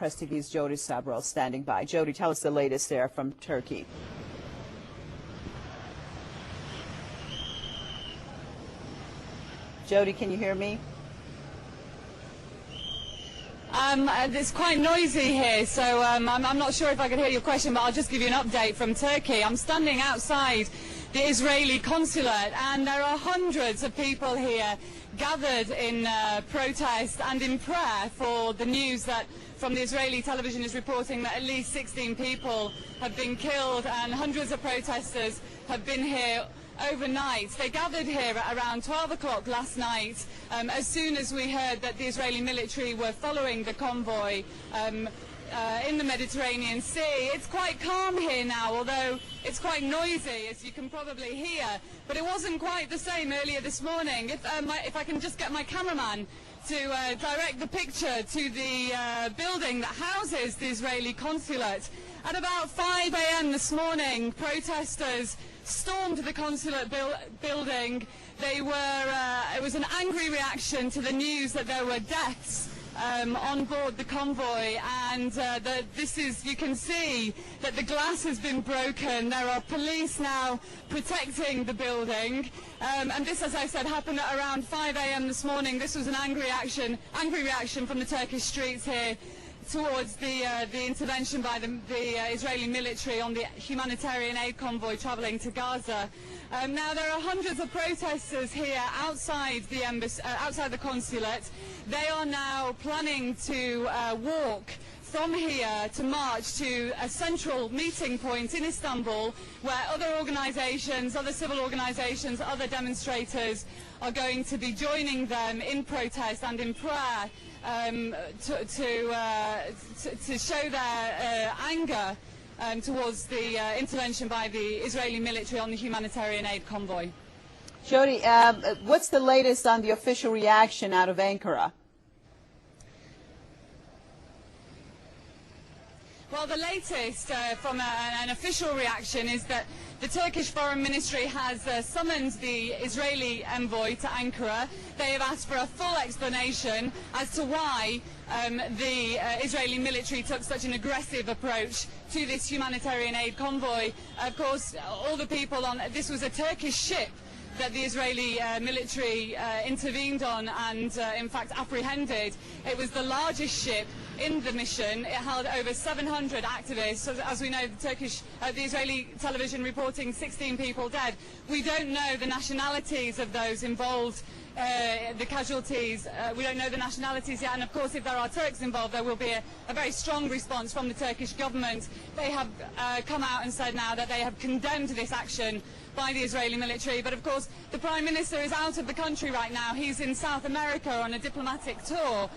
Press TV's Jody Sabrel standing by. Jody, tell us the latest there from Turkey. Jody, can you hear me? It's quite noisy here, so I'm not sure if I can hear your question, but I'll just give you an update from Turkey. I'm standing outside the Israeli consulate, and there are hundreds of people here gathered in protest and in prayer for the news that from the Israeli television is reporting that at least 16 people have been killed and hundreds of protesters have been here overnight. They gathered here at around 12 o'clock last night as soon as we heard that the Israeli military were following the convoy in the Mediterranean Sea. It's quite calm here now, although it's quite noisy, as you can probably hear. But it wasn't quite the same earlier this morning. If I can just get my cameraman to direct the picture to the building that houses the Israeli consulate. At about 5 a.m. this morning, protesters stormed the consulate building. It was an angry reaction to the news that there were deaths on board the convoy, and you can see that the glass has been broken. There are police now protecting the building, and this, as I said, happened at around 5 a.m. this morning. This was an angry reaction from the Turkish streets here towards the intervention by the Israeli military on the humanitarian aid convoy travelling to Gaza. Now there are hundreds of protesters here outside the outside the consulate. They are now planning to walk from here to march to a central meeting point in Istanbul, where other organisations, other civil organisations, other demonstrators are going to be joining them in protest and in prayer to show their anger towards the intervention by the Israeli military on the humanitarian aid convoy. Jody, what's the latest on the official reaction out of Ankara? Well, the latest from an official reaction is that the Turkish Foreign Ministry has summoned the Israeli envoy to Ankara. They have asked for a full explanation as to why the Israeli military took such an aggressive approach to this humanitarian aid convoy. Of course, all the people on this was a Turkish ship that the Israeli military intervened on and in fact apprehended. It was the largest ship in the mission. It held over 700 activists. As we know, the Israeli television reporting 16 people dead. We don't know the nationalities of those involved, the casualties. We don't know the nationalities yet, and of course if there are Turks involved there will be a very strong response from the Turkish government. They have come out and said now that they have condemned this action by the Israeli military, but of course the Prime Minister is out of the country right now. He's in South America on a diplomatic tour.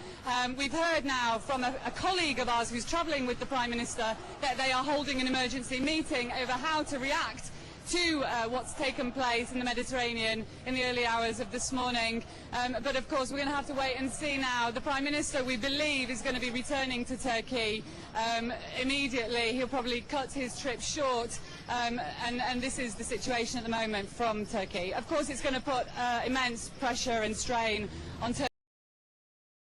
We've heard now from a colleague of ours who's travelling with the Prime Minister that they are holding an emergency meeting over how to react to what's taken place in the Mediterranean in the early hours of this morning. But of course we're going to have to wait and see now. The Prime Minister, we believe, is going to be returning to Turkey immediately. He'll probably cut his trip short, and this is the situation at the moment from Turkey. Of course it's going to put immense pressure and strain on Turkey.